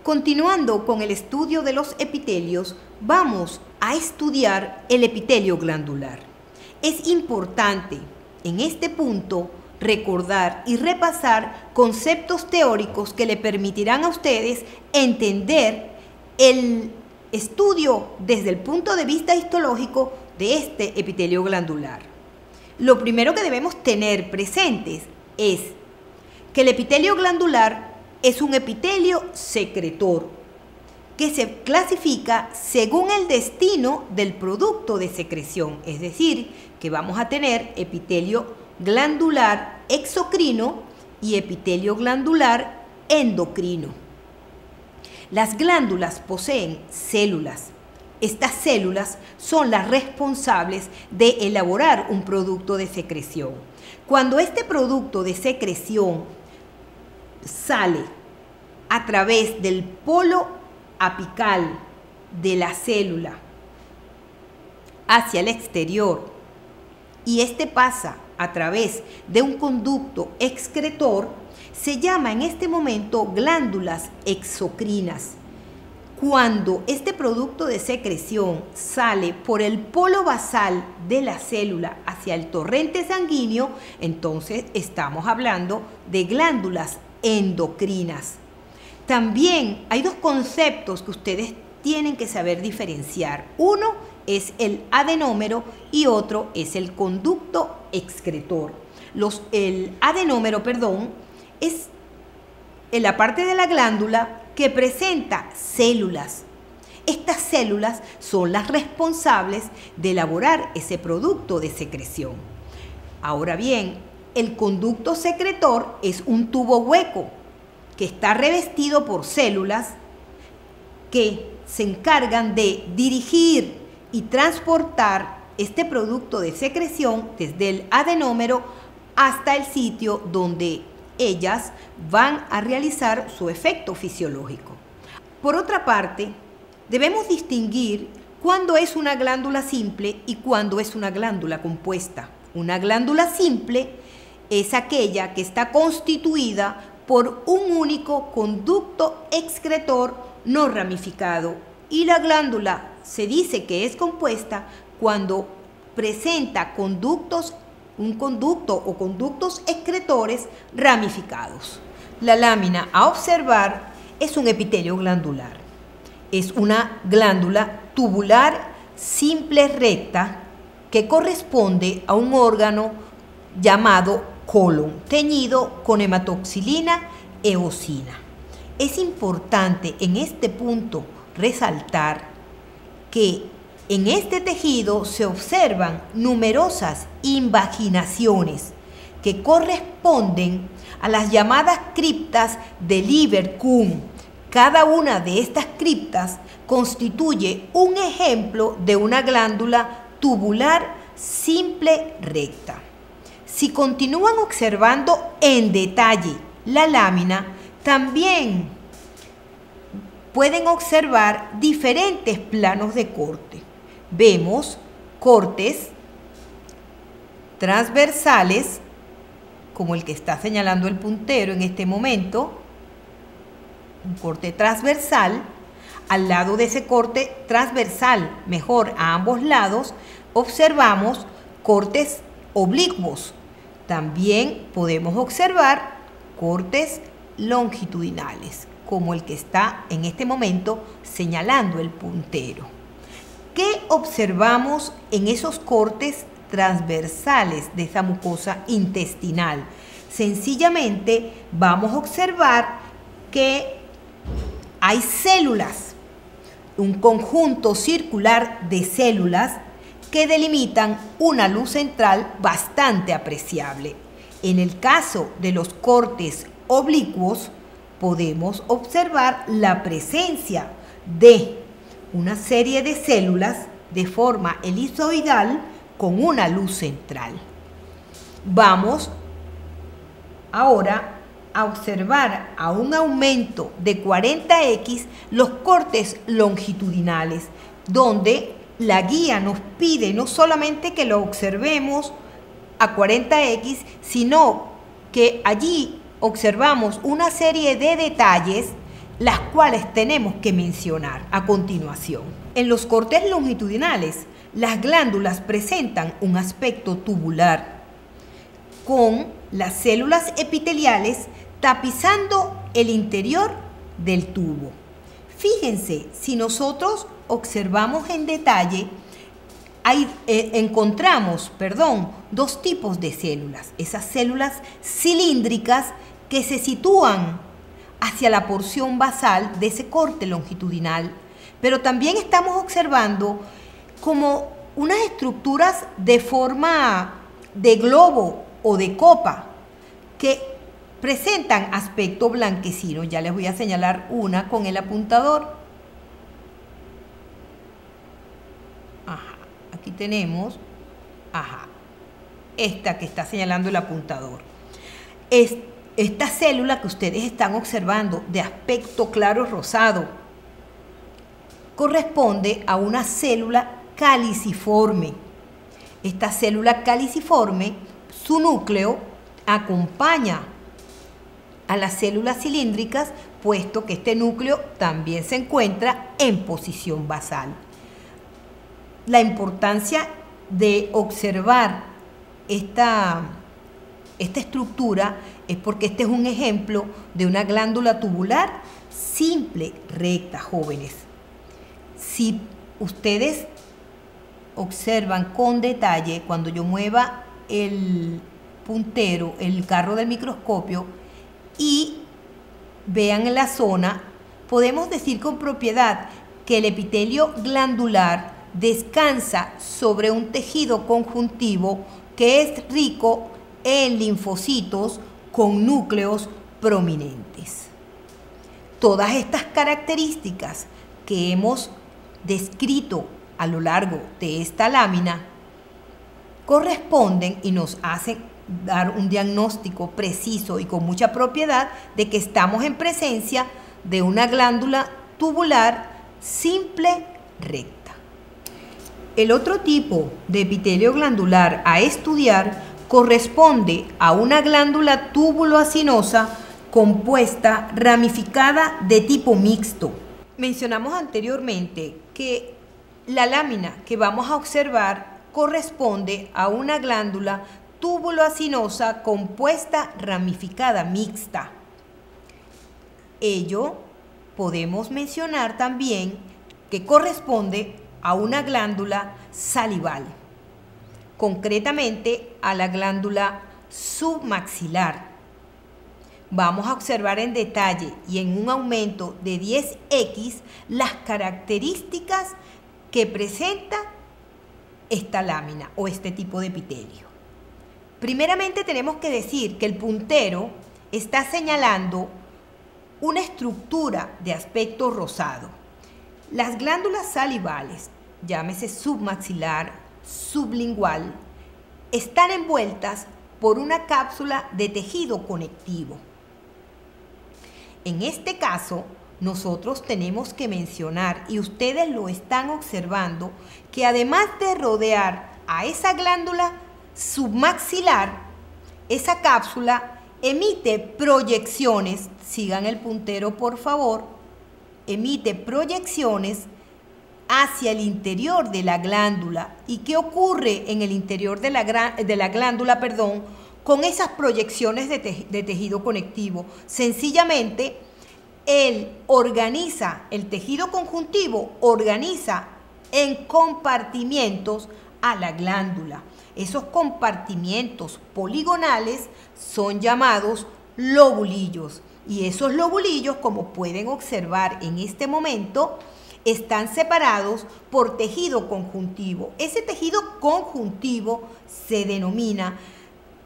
Continuando con el estudio de los epitelios, vamos a estudiar el epitelio glandular. Es importante en este punto recordar y repasar conceptos teóricos que le permitirán a ustedes entender el estudio desde el punto de vista histológico de este epitelio glandular. Lo primero que debemos tener presentes es que el epitelio glandular es un epitelio secretor que se clasifica según el destino del producto de secreción, es decir, que vamos a tener epitelio glandular exocrino y epitelio glandular endocrino. Las glándulas poseen células. Estas células son las responsables de elaborar un producto de secreción. Cuando este producto de secreción sale a través del polo apical de la célula hacia el exterior y este pasa a través de un conducto excretor, se llama en este momento glándulas exocrinas. Cuando este producto de secreción sale por el polo basal de la célula hacia el torrente sanguíneo, entonces estamos hablando de glándulas endocrinas. También hay dos conceptos que ustedes tienen que saber diferenciar. Uno es el adenómero y otro es el conducto excretor. El adenómero, es en la parte de la glándula que presenta células. Estas células son las responsables de elaborar ese producto de secreción. Ahora bien, el conducto secretor es un tubo hueco que está revestido por células que se encargan de dirigir y transportar este producto de secreción desde el adenómero hasta el sitio donde ellas van a realizar su efecto fisiológico. Por otra parte, debemos distinguir cuándo es una glándula simple y cuándo es una glándula compuesta. Una glándula simple es aquella que está constituida por un único conducto excretor no ramificado, y la glándula se dice que es compuesta cuando presenta un conducto o conductos excretores ramificados. La lámina a observar es un epitelio glandular. Es una glándula tubular simple recta que corresponde a un órgano llamado colon, teñido con hematoxilina eosina. Es importante en este punto resaltar que en este tejido se observan numerosas invaginaciones que corresponden a las llamadas criptas de Lieberkühn. Cada una de estas criptas constituye un ejemplo de una glándula tubular simple recta. Si continúan observando en detalle la lámina, también pueden observar diferentes planos de corte. Vemos cortes transversales, como el que está señalando el puntero en este momento, un corte transversal. Al lado de ese corte transversal, mejor a ambos lados, observamos cortes oblicuos. También podemos observar cortes longitudinales, como el que está en este momento señalando el puntero. ¿Qué observamos en esos cortes transversales de esa mucosa intestinal? Sencillamente vamos a observar que hay células, un conjunto circular de células que delimitan una luz central bastante apreciable. En el caso de los cortes oblicuos, podemos observar la presencia de una serie de células de forma elipsoidal con una luz central. Vamos ahora a observar a un aumento de 40x los cortes longitudinales, donde la guía nos pide no solamente que lo observemos a 40x, sino que allí observamos una serie de detalles las cuales tenemos que mencionar a continuación. En los cortes longitudinales, las glándulas presentan un aspecto tubular, con las células epiteliales tapizando el interior del tubo. Fíjense, si nosotros observamos en detalle, encontramos dos tipos de células. Esas células cilíndricas que se sitúan hacia la porción basal de ese corte longitudinal, pero también estamos observando como unas estructuras de forma de globo o de copa que presentan aspecto blanquecino. Ya les voy a señalar una con el apuntador. Aquí tenemos, esta que está señalando el apuntador. Esta célula que ustedes están observando de aspecto claro rosado corresponde a una célula caliciforme. Esta célula caliciforme, su núcleo acompaña a las células cilíndricas, puesto que este núcleo también se encuentra en posición basal. La importancia de observar esta estructura es porque este es un ejemplo de una glándula tubular simple, recta, jóvenes. Si ustedes observan con detalle, cuando yo mueva el puntero, el carro del microscopio, y vean en la zona, podemos decir con propiedad que el epitelio glandular descansa sobre un tejido conjuntivo que es rico en linfocitos con núcleos prominentes. Todas estas características que hemos descrito a lo largo de esta lámina corresponden y nos hacen dar un diagnóstico preciso y con mucha propiedad de que estamos en presencia de una glándula tubular simple recta. El otro tipo de epitelio glandular a estudiar corresponde a una glándula tubuloacinosa compuesta, ramificada, de tipo mixto. Mencionamos anteriormente que la lámina que vamos a observar corresponde a una glándula tubuloacinosa compuesta, ramificada, mixta. Ello podemos mencionar también que corresponde a una glándula salival, concretamente a la glándula submaxilar. Vamos a observar en detalle y en un aumento de 10x las características que presenta esta lámina o este tipo de epitelio. Primeramente tenemos que decir que el puntero está señalando una estructura de aspecto rosado. Las glándulas salivales, llámese submaxilar, sublingual, están envueltas por una cápsula de tejido conectivo. En este caso, nosotros tenemos que mencionar, y ustedes lo están observando, que además de rodear a esa glándula submaxilar, esa cápsula emite proyecciones, sigan el puntero por favor, emite proyecciones hacia el interior de la glándula. ¿Y qué ocurre en el interior de la glándula, con esas proyecciones de tejido conectivo? Sencillamente, el tejido conjuntivo organiza en compartimientos a la glándula. Esos compartimientos poligonales son llamados lobulillos. Y esos lobulillos, como pueden observar en este momento, están separados por tejido conjuntivo. Ese tejido conjuntivo se denomina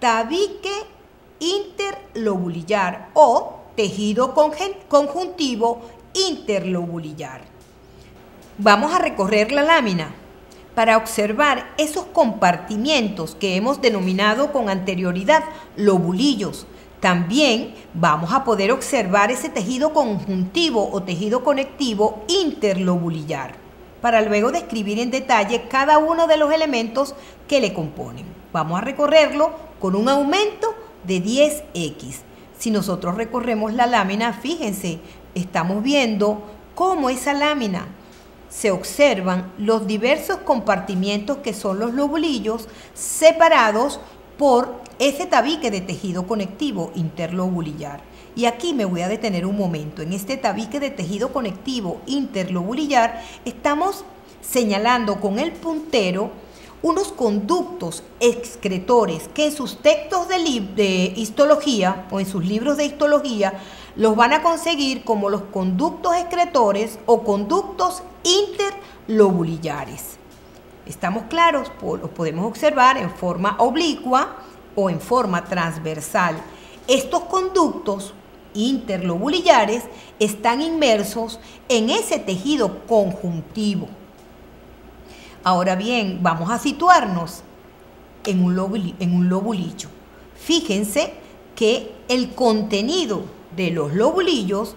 tabique interlobulillar o tejido conjuntivo interlobulillar. Vamos a recorrer la lámina para observar esos compartimientos que hemos denominado con anterioridad lobulillos. También vamos a poder observar ese tejido conjuntivo o tejido conectivo interlobulillar, para luego describir en detalle cada uno de los elementos que le componen. Vamos a recorrerlo con un aumento de 10x. Si nosotros recorremos la lámina, fíjense, estamos viendo cómo esa lámina se observan los diversos compartimientos que son los lobulillos separados por ese tabique de tejido conectivo interlobulillar. Y aquí me voy a detener un momento. En este tabique de tejido conectivo interlobulillar estamos señalando con el puntero unos conductos excretores que en sus textos de histología o en sus libros de histología los van a conseguir como los conductos excretores o conductos interlobulillares. ¿Estamos claros? Los podemos observar en forma oblicua o en forma transversal. Estos conductos interlobulillares están inmersos en ese tejido conjuntivo. Ahora bien, vamos a situarnos en un lobulillo. Fíjense que el contenido de los lobulillos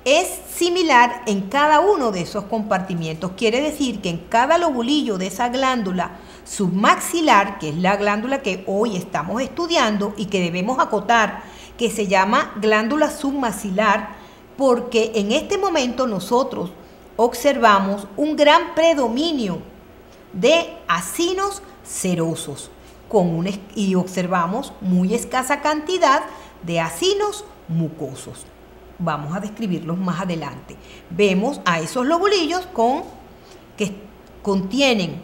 es similar en cada uno de esos compartimientos. Quiere decir que en cada lobulillo de esa glándula submaxilar, que es la glándula que hoy estamos estudiando y que debemos acotar, que se llama glándula submaxilar, porque en este momento nosotros observamos un gran predominio de acinos serosos y observamos muy escasa cantidad de acinos mucosos. Vamos a describirlos más adelante. Vemos a esos lobulillos que contienen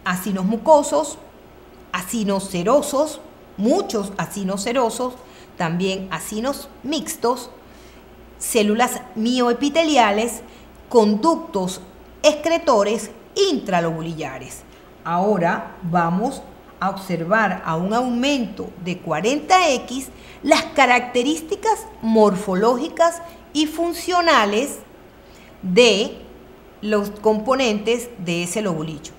acinos mucosos, acinos serosos, muchos acinos serosos, también acinos mixtos, células mioepiteliales, conductos excretores intralobulillares. Ahora vamos a observar a un aumento de 40x las características morfológicas y funcionales de los componentes de ese lobulillo.